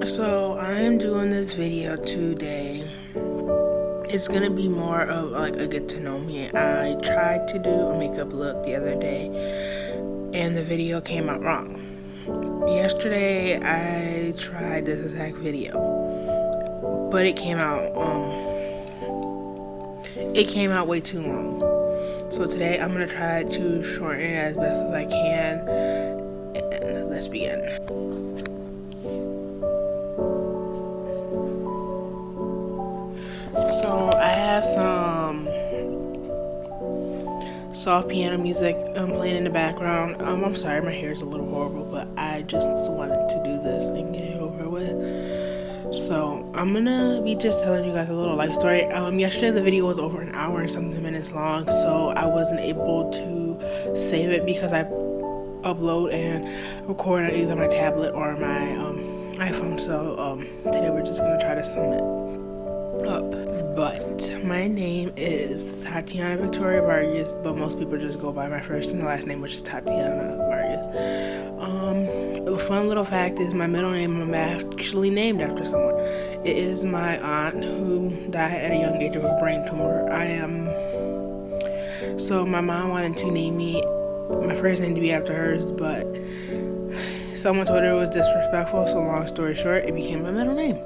So I'm doing this video today. It's gonna be more of like a get to know me. I tried to do a makeup look the other day and the video came out wrong. Yesterday I tried this exact video, but it came out way too long. So today I'm gonna try to shorten it as best as I can, and let's begin. So I have some soft piano music playing in the background. I'm sorry, my hair is a little horrible, but I just wanted to do this and get it over with. So I'm gonna be just telling you guys a little life story. Yesterday the video was over an hour and something minutes long, so I wasn't able to save it because I upload and record on either my tablet or my iPhone. So today we're just gonna try to sum it up. But my name is Tatiana Victoria Vargas, but most people just go by my first and last name, which is Tatiana Vargas. A fun little fact is my middle name I'm actually named after someone. It is my aunt who died at a young age of a brain tumor. So my mom wanted to name me my first name to be after hers, but someone told her it was disrespectful, so long story short, it became my middle name.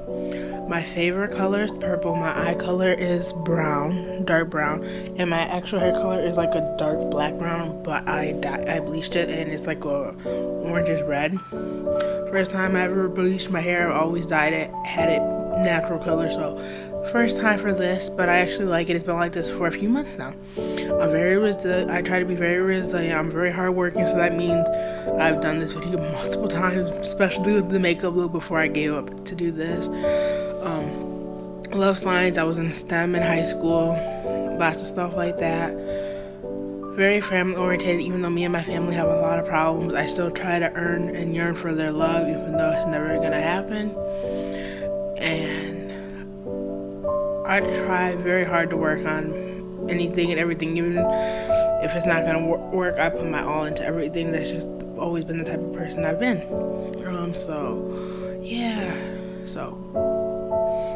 My favorite color is purple, my eye color is brown, dark brown, and my actual hair color is like a dark black brown, but I bleached it and it's like a orangish red. First time I ever bleached my hair, I always dyed it, had it natural color, so first time for this, but I actually like it. It's been like this for a few months now. I'm very resilient. I try to be very resilient. I'm very hardworking, so that means I've done this video multiple times, especially with the makeup look before I gave up to do this. Love science. I was in STEM in high school, lots of stuff like that. Very family oriented. Even though me and my family have a lot of problems, I still try to earn and yearn for their love, even though it's never gonna happen. And I try very hard to work on anything and everything, even if it's not gonna work. I put my all into everything. That's just always been the type of person I've been. So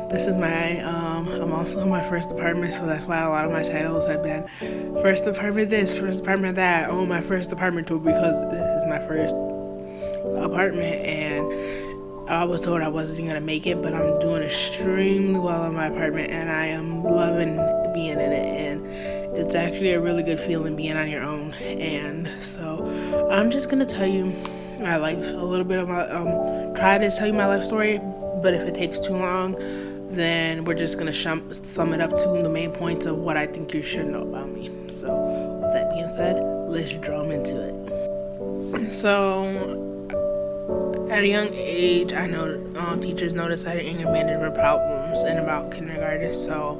this is my I'm also in my first apartment, so that's why a lot of my titles have been first apartment this, first apartment that. Oh, my first apartment tour, because this is my first apartment and I was told I wasn't gonna make it, but I'm doing extremely well in my apartment and I am loving being in it, and it's actually a really good feeling being on your own. And so I'm just gonna tell you my life, a little bit of my try to tell you my life story, but if it takes too long, then we're just gonna sum it up to the main points of what I think you should know about me. So with that being said, let's drum into it. So at a young age, I know teachers noticed I had anger management problems in about kindergarten, so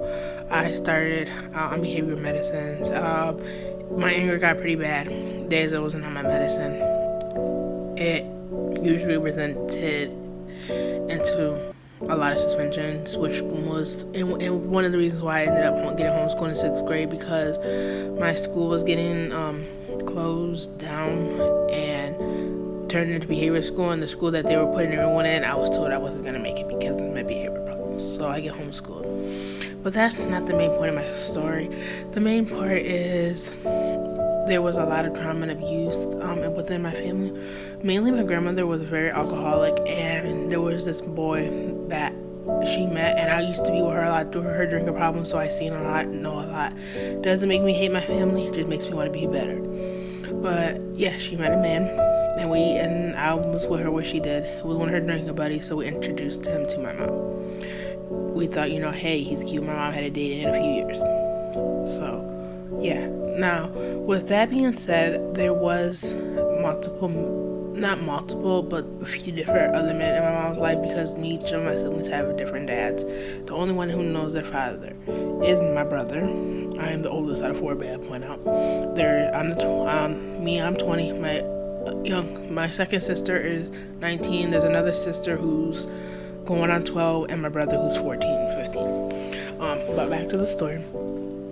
I started on behavioral medicines. My anger got pretty bad days I wasn't on my medicine. It usually presented into a lot of suspensions, which was and one of the reasons why I ended up getting homeschooled in 6th grade, because my school was getting closed down and turned into behavior school, and the school that they were putting everyone in, I was told I wasn't going to make it because of my behavior problems, so I get homeschooled. But that's not the main point of my story. The main part is there was a lot of trauma and abuse within my family. Mainly my grandmother was very alcoholic, and there was this boy that she met, and I used to be with her a lot through her drinking problems, so I seen a lot, know a lot. Doesn't make me hate my family, it just makes me want to be better. But yeah, she met a man, and I was with her where she did. It was one of her drinking buddies, so we introduced him to my mom. We thought, hey, he's cute. My mom hadn't dated in a few years. So yeah. Now, with that being said, there was not multiple, but a few different other men in my mom's life, because each of my siblings have different dads. The only one who knows their father is my brother. I am the oldest out of 4, but I point out. I'm 20. My second sister is 19. There's another sister who's going on 12, and my brother who's 14, 15. But back to the story.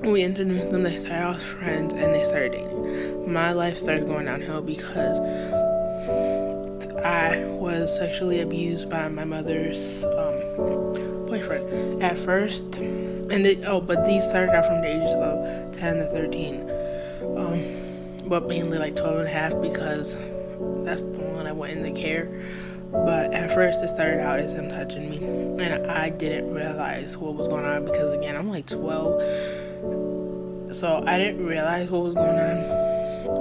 We introduced them, they started off friends, and they started dating. My life started going downhill because I was sexually abused by my mother's boyfriend at first, but these started out from the ages of 10 to 13, but mainly like 12 and a half because that's the one I went into care. But at first it started out as him touching me, and I didn't realize what was going on because, again, I'm like 12, so I didn't realize what was going on.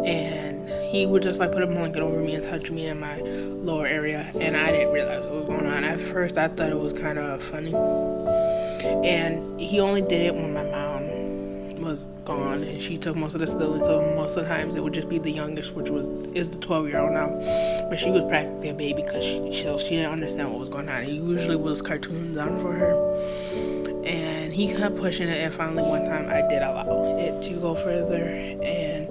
And he would just like put a blanket over me and touch me in my lower area, and I didn't realize what was going on. At first I thought it was kind of funny, and he only did it when my mom was gone and she took most of the stealing, so most of the times it would just be the youngest, which is the 12-year-old now, but she was practically a baby because she didn't understand what was going on. It usually was cartoons on for her, and he kept pushing it, and finally one time I did allow it to go further. And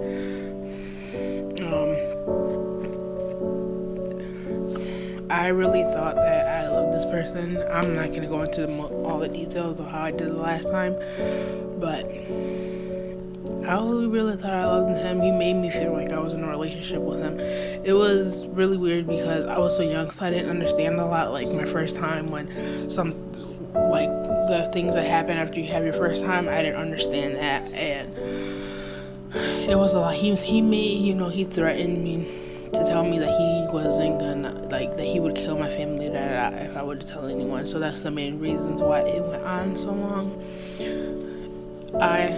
I really thought that I loved this person. I'm not going to go into all the details of how I did the last time, but I really thought I loved him. He made me feel like I was in a relationship with him. It was really weird because I was so young, so I didn't understand a lot. Like my first time, when the things that happen after you have your first time, I didn't understand that, and it was a lot. He threatened me to tell me that he wasn't gonna, that he would kill my family if I would tell anyone. So that's the main reasons why it went on so long. I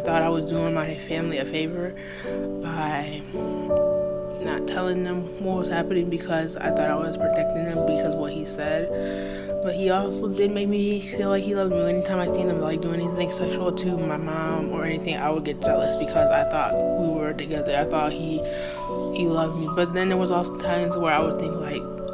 thought I was doing my family a favor by not telling them what was happening because I thought I was protecting them because of what he said. But he also did make me feel like he loved me. Anytime I seen him do anything sexual to my mom or anything, I would get jealous because I thought we were together. I thought he loved me. But then there was also times where I would think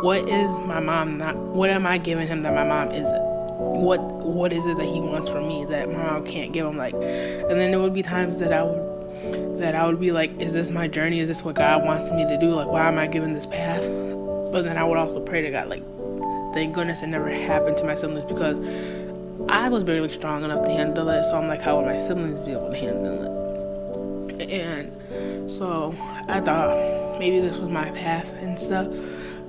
what is my mom not? What am I giving him that my mom isn't? What is it that he wants from me that my mom can't give him? And then there would be times that I would be like, is this my journey? Is this what God wants me to do? Why am I given this path? But then I would also pray to God, thank goodness it never happened to my siblings because I was barely strong enough to handle it. So I'm like, how would my siblings be able to handle it? And so I thought maybe this was my path and stuff.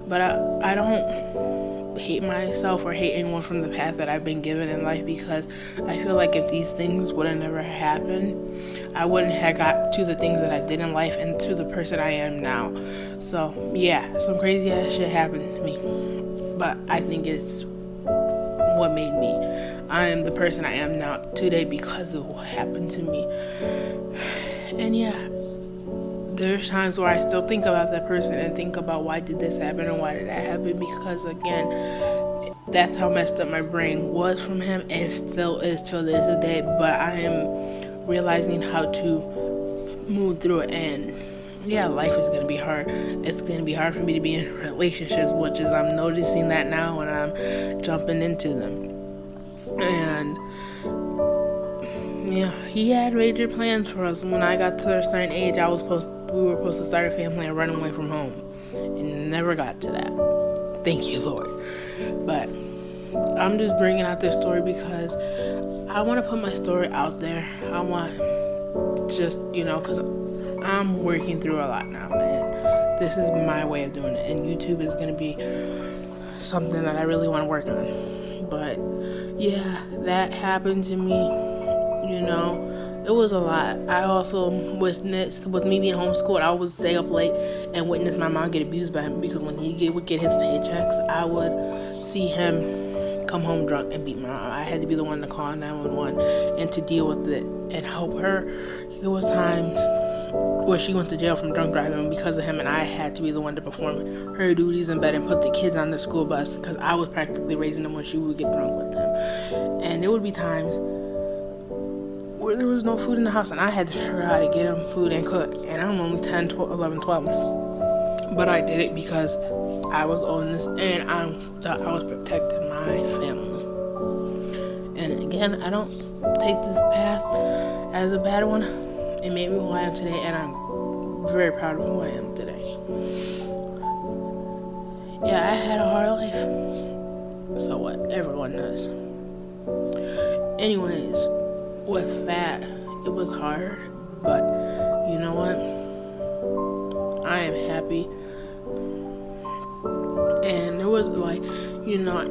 But I don't hate myself or hate anyone from the path that I've been given in life because I feel like if these things would have never happened, I wouldn't have got to the things that I did in life and to the person I am now. So yeah, some crazy ass shit happened to me, but I think it's what made me. I am the person I am now today because of what happened to me. And yeah, there's times where I still think about that person and think about why did this happen and why did that happen, because again, that's how messed up my brain was from him and still is till this day. But I am realizing how to move through it, and yeah, life is going to be hard. It's going to be hard for me to be in relationships, which is I'm noticing that now when I'm jumping into them. And yeah, he had major plans for us. When I got to a certain age, we were supposed to start a family and run away from home, and never got to that. Thank you, Lord. But I'm just bringing out this story because I want to put my story out there. I want because I'm working through a lot now, and this is my way of doing it, and YouTube is going to be something that I really want to work on. But yeah, that happened to me. It was a lot. I also witnessed, with me being homeschooled, I would stay up late and witness my mom get abused by him because when he would get his paychecks, I would see him come home drunk and beat my mom. I had to be the one to call 911 and to deal with it and help her. There was times where she went to jail from drunk driving because of him, and I had to be the one to perform her duties in bed and put the kids on the school bus because I was practically raising them when she would get drunk with them. And there would be times where there was no food in the house and I had to figure out how to get them food and cook, and I'm only 10, 12, 11, 12. But I did it because I was oldest and I thought I was protecting my family. And again, I don't take this path as a bad one. It made me who I am today, and I'm very proud of who I am today. Yeah, I had a hard life. So what? Everyone does. Anyways, with that, it was hard, but you know what? I am happy was like,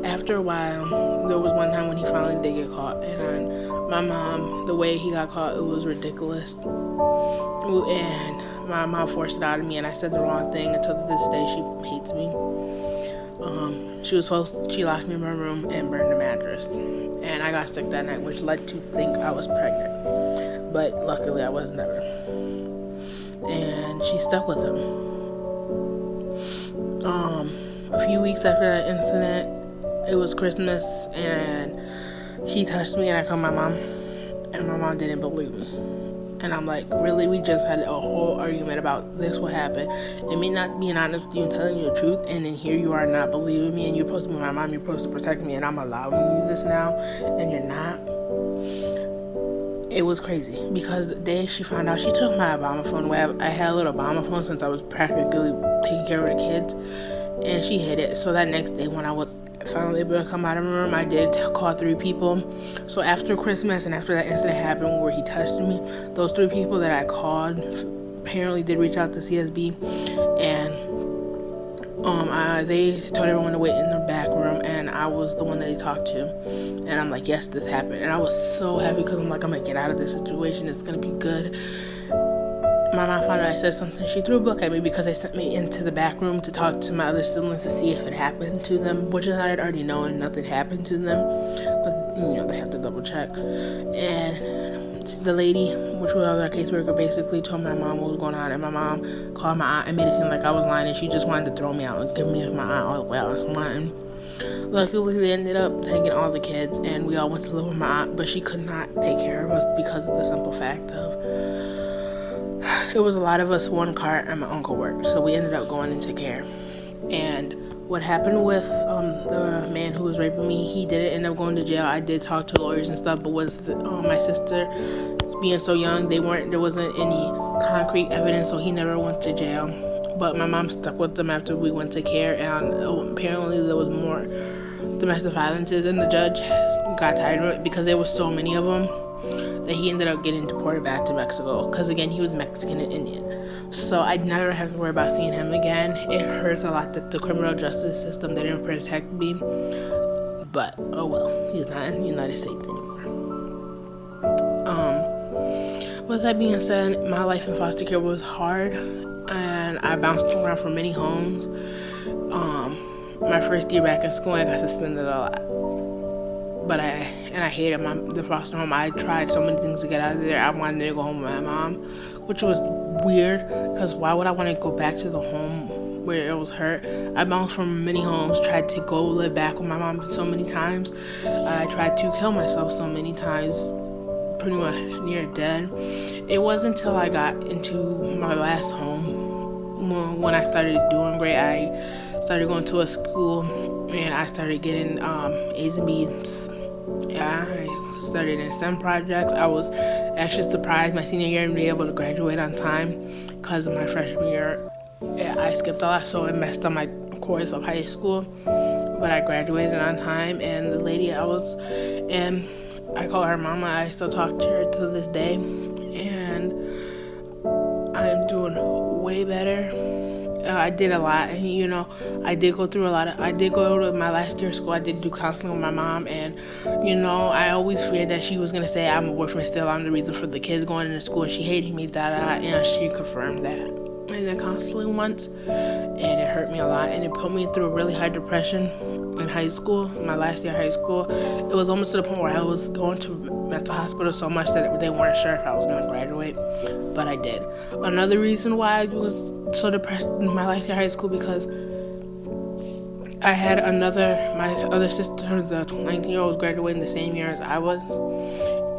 after a while, there was one time when he finally did get caught, and my mom, the way he got caught, it was ridiculous. And my mom forced it out of me, and I said the wrong thing. Until this day, she hates me. She locked me in my room and burned the mattress. And I got sick that night, which led to think I was pregnant. But luckily, I was never. And she stuck with him. A few weeks after that incident, it was Christmas, and he touched me, and I told my mom, and my mom didn't believe me. And I'm like, really? We just had a whole argument about this, what happened, and me not being honest with you and telling you the truth, and then here you are not believing me, and you're supposed to be my mom, you're supposed to protect me, and I'm allowing you this now, and you're not. It was crazy, because the day she found out, she took my Obama phone away. I had a little Obama phone since I was practically taking care of the kids, and she hid it. So that next day, when I was finally able to come out of my room, I did call 3 people. So after Christmas and after that incident happened where he touched me, those 3 people that I called apparently did reach out to CSB, and they told everyone to wait in the back room, and I was the one that they talked to. And I'm like, yes, this happened. And I was so happy, because I'm like, I'm gonna get out of this situation, it's gonna be good. My mom found out I said something. She threw a book at me because they sent me into the back room to talk to my other siblings to see if it happened to them, which I had already known nothing happened to them, but they have to double check. And the lady, which was our caseworker, basically told my mom what was going on, and my mom called my aunt and made it seem like I was lying, and she just wanted to throw me out and give me my aunt all the way I was lying. Luckily, they ended up taking all the kids, and we all went to live with my aunt, but she could not take care of us because of the simple fact of it was a lot of us, one car, and my uncle worked, so we ended up going into care. And what happened with the man who was raping me, he didn't end up going to jail. I did talk to lawyers and stuff, but with my sister being so young, there wasn't any concrete evidence, so he never went to jail. But my mom stuck with them after we went to care, and apparently there was more domestic violences, and the judge got tired of it because there was so many of them that he ended up getting deported back to Mexico, because again, he was Mexican and Indian. So I never have to worry about seeing him again. It hurts a lot that the criminal justice system didn't protect me, but oh well, he's not in the United States anymore. With that being said, my life in foster care was hard, and I bounced around from many homes. My first year back in school, I got suspended a lot. But I hated the foster home. I tried so many things to get out of there. I wanted to go home with my mom, which was weird, because why would I want to go back to the home where it was hurt? I bounced from many homes, tried to go live back with my mom so many times. I tried to kill myself so many times, pretty much near dead. It wasn't until I got into my last home when I started doing great. I started going to a school, and I started getting A's and B's. I started in STEM projects. I was actually surprised my senior year to be able to graduate on time, because my freshman year I skipped a lot, so it messed up my course of high school. But I graduated on time, and the lady I call her mama. I still talk to her to this day, and I'm doing way better. I did a lot, and I did go through a lot. I did go to my last year of school. I did do counseling with my mom, and I always feared that she was gonna say I'm a boyfriend still. I'm the reason for the kids going into school. She hated me, and she confirmed that in the counseling once, and it hurt me a lot, and it put me through a really high depression in high school. My last year of high school, it was almost to the point where I was going to mental hospital so much that they weren't sure if I was gonna graduate, but I did. Another reason why I was so depressed in my last year of high school, because I had my other sister, the 19-year-old, was graduating the same year as I was,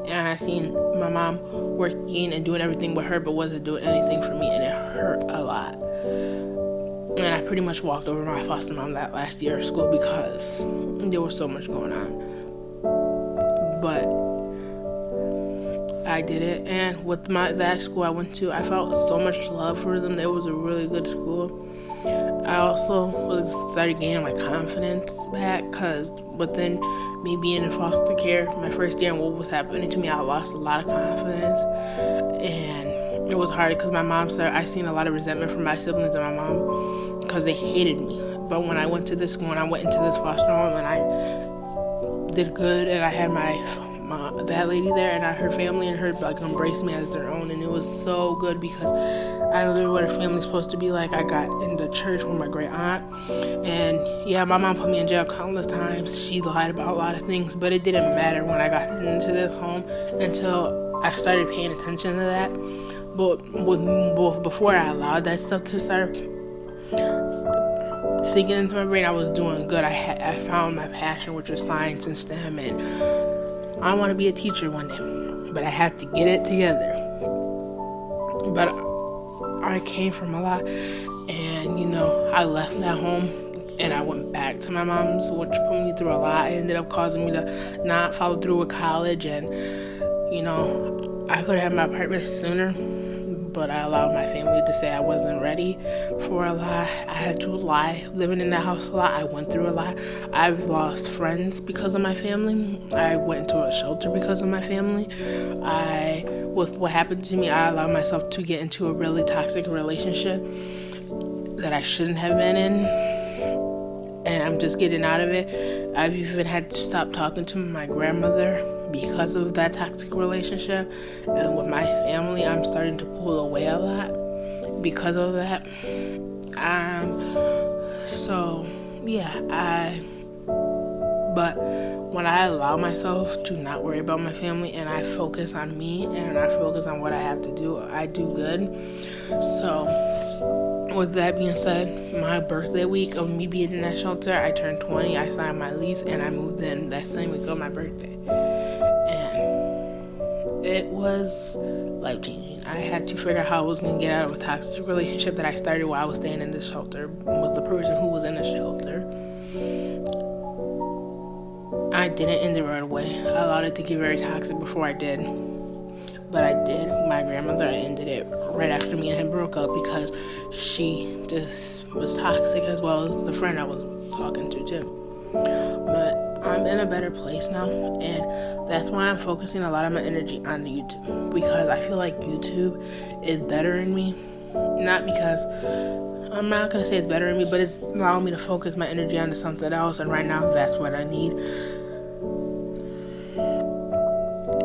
and I seen my mom working and doing everything with her, but wasn't doing anything for me, and it hurt a lot. And I pretty much walked over my foster mom that last year of school because there was so much going on. But I did it, and with that school I went to, I felt so much love for them. It was a really good school. I also started gaining my confidence back, because within me being in foster care, my first year and what was happening to me, I lost a lot of confidence, and it was hard because my mom I seen a lot of resentment from my siblings and my mom, because they hated me. But when I went to this school and I went into this foster home and I did good, and I had that lady there, and her family and her like embraced me as their own, and it was so good because I learned what a family's supposed to be like. I got into church with my great aunt, and yeah, my mom put me in jail countless times. She lied about a lot of things, but it didn't matter when I got into this home until I started paying attention to that. But before I allowed that stuff to start sinking into my brain, I was doing good. I found my passion, which was science and STEM, and I want to be a teacher one day, but I have to get it together. But I came from a lot, and I left that home and I went back to my mom's, which put me through a lot. It ended up causing me to not follow through with college, and I could have had my apartment sooner, but I allowed my family to say I wasn't ready for a lot. I had to lie. Living in that house a lot, I went through a lot. I've lost friends because of my family. I went to a shelter because of my family. With what happened to me, I allowed myself to get into a really toxic relationship that I shouldn't have been in, and I'm just getting out of it. I've even had to stop talking to my grandmother because of that toxic relationship, and with my family I'm starting to pull away a lot because of that. But when I allow myself to not worry about my family and I focus on me and I focus on what I have to do, I do good. So with that being said, my birthday week of me being in that shelter, I turned 20, I signed my lease, and I moved in that same week of my birthday. It was life-changing. I had to figure out how I was going to get out of a toxic relationship that I started while I was staying in the shelter with the person who was in the shelter. I didn't end it right away. I allowed it to get very toxic before I did. But I did. My grandmother, I ended it right after me and him broke up because she just was toxic, as well as the friend I was talking to too. But I'm in a better place now, and that's why I'm focusing a lot of my energy on YouTube, because I feel like YouTube is better in me. Not because, I'm not going to say it's better in me, but it's allowing me to focus my energy onto something else, and right now that's what I need.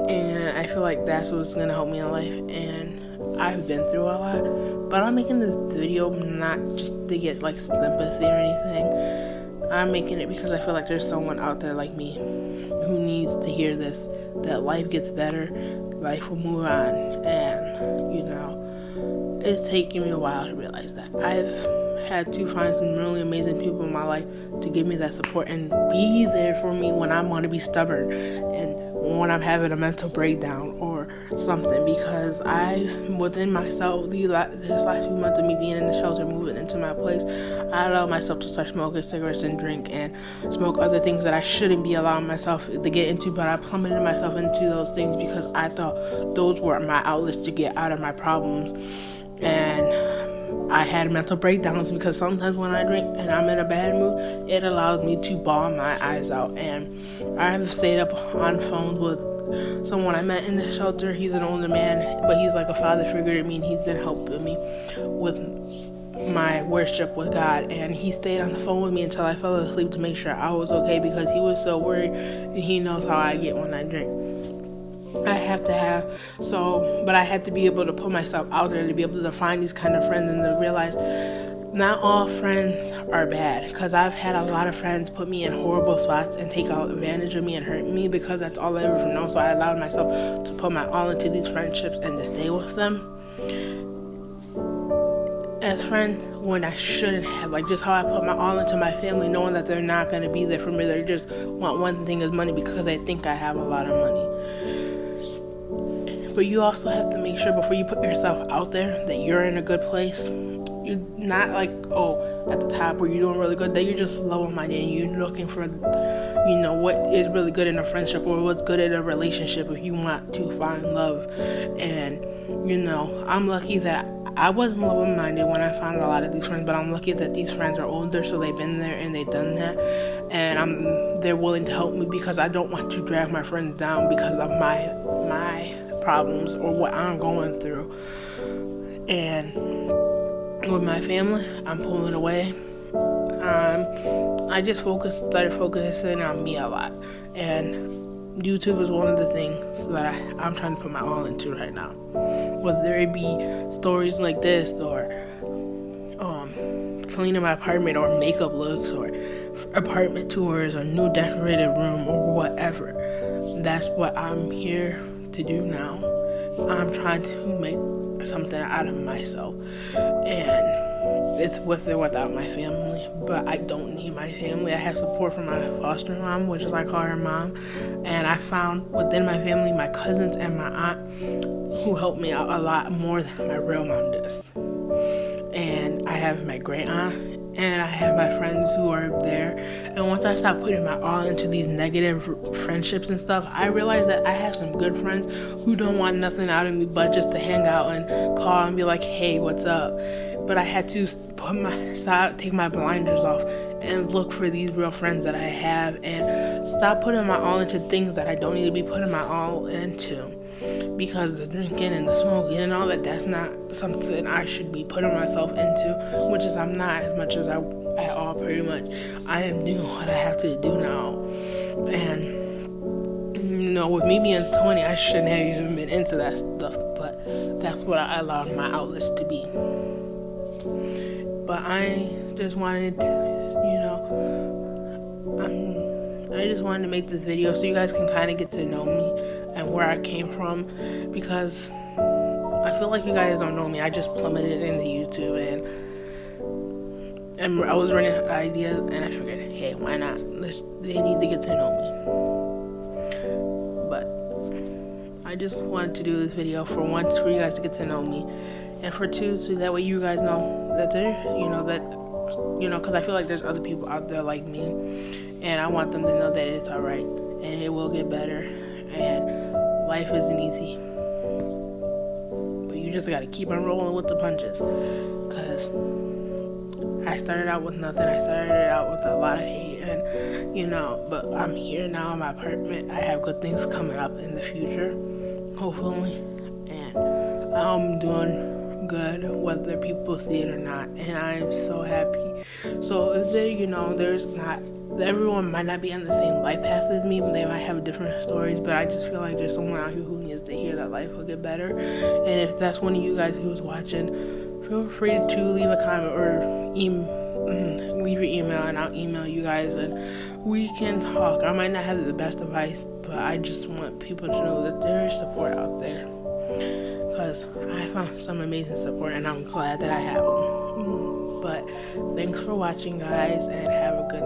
And I feel like that's what's going to help me in life, and I've been through a lot, but I'm making this video not just to get like sympathy or anything. I'm making it because I feel like there's someone out there like me who needs to hear this, that life gets better, life will move on, and it's taken me a while to realize that. I've had to find some really amazing people in my life to give me that support and be there for me when I want to be stubborn and when I'm having a mental breakdown or something, because within myself, this last few months of me being in the shelter, moving into my place, I allowed myself to start smoking cigarettes and drink and smoke other things that I shouldn't be allowing myself to get into, but I plummeted myself into those things because I thought those were my outlets to get out of my problems. And I had mental breakdowns because sometimes when I drink and I'm in a bad mood, it allows me to bawl my eyes out. And I've stayed up on phones with someone I met in the shelter. He's an older man, but he's like a father figure to me, and he's been helping me with my worship with God. And he stayed on the phone with me until I fell asleep to make sure I was okay, because he was so worried, and he knows how I get when I drink. But I had to be able to put myself out there to be able to find these kind of friends and to realize not all friends are bad, because I've had a lot of friends put me in horrible spots and take advantage of me and hurt me, because that's all I ever know. So I allowed myself to put my all into these friendships and to stay with them as friends when I shouldn't have. Like just how I put my all into my family, knowing that they're not going to be there for me. They just want one thing is money because they think I have a lot of money. But you also have to make sure before you put yourself out there that you're in a good place. You're not like, at the top where you're doing really good, that you're just level-minded and you're looking for, what is really good in a friendship or what's good in a relationship if you want to find love. And, I'm lucky that I wasn't level-minded when I found a lot of these friends, but I'm lucky that these friends are older, so they've been there and they've done that. And they're willing to help me because I don't want to drag my friends down because of my problems or what I'm going through. And with my family, I'm pulling away. I just started focusing on me a lot, and YouTube is one of the things that I'm trying to put my all into right now. Whether it be stories like this, or cleaning my apartment, or makeup looks, or apartment tours, or new decorated room, or whatever. That's what I'm here to do now. I'm trying to make something out of myself, and it's with or without my family. But I don't need my family. I have support from my foster mom, which is I call her mom, and I found within my family my cousins and my aunt who help me out a lot more than my real mom does. And I have my great aunt, and I have my friends who are there. And once I stopped putting my all into these negative friendships and stuff, I realized that I have some good friends who don't want nothing out of me but just to hang out and call and be like, hey, what's up? But I had to take my blinders off and look for these real friends that I have, and stop putting my all into things that I don't need to be putting my all into. Because the drinking and the smoking and all that's not something I should be putting myself into, which is I'm not as much as at all, pretty much. I am doing what I have to do now. And, with me being 20, I shouldn't have even been into that stuff, but that's what I allowed my outlets to be. But I just wanted, I just wanted to make this video so you guys can kind of get to know me and where I came from, because I feel like you guys don't know me. I just plummeted into YouTube, and I was running ideas, and I figured, hey, why not? They need to get to know me. But I just wanted to do this video for one, for you guys to get to know me, and for two, so that way you guys know that because I feel like there's other people out there like me, and I want them to know that it's alright, and it will get better, and life isn't easy. But you just gotta keep on rolling with the punches, because I started out with nothing. I started out with a lot of hate, and but I'm here now in my apartment. I have good things coming up in the future, hopefully, and I'm doing good whether people see it or not, and I'm so happy. So is there, there's not, everyone might not be on the same life path as me, they might have different stories, but I just feel like there's someone out here who needs to hear that life will get better. And if that's one of you guys who's watching, feel free to leave a comment or leave your email, and I'll email you guys and we can talk. I might not have the best advice, but I just want people to know that there is support out there, because I found some amazing support, and I'm glad that I have them. But thanks for watching, guys, and have a good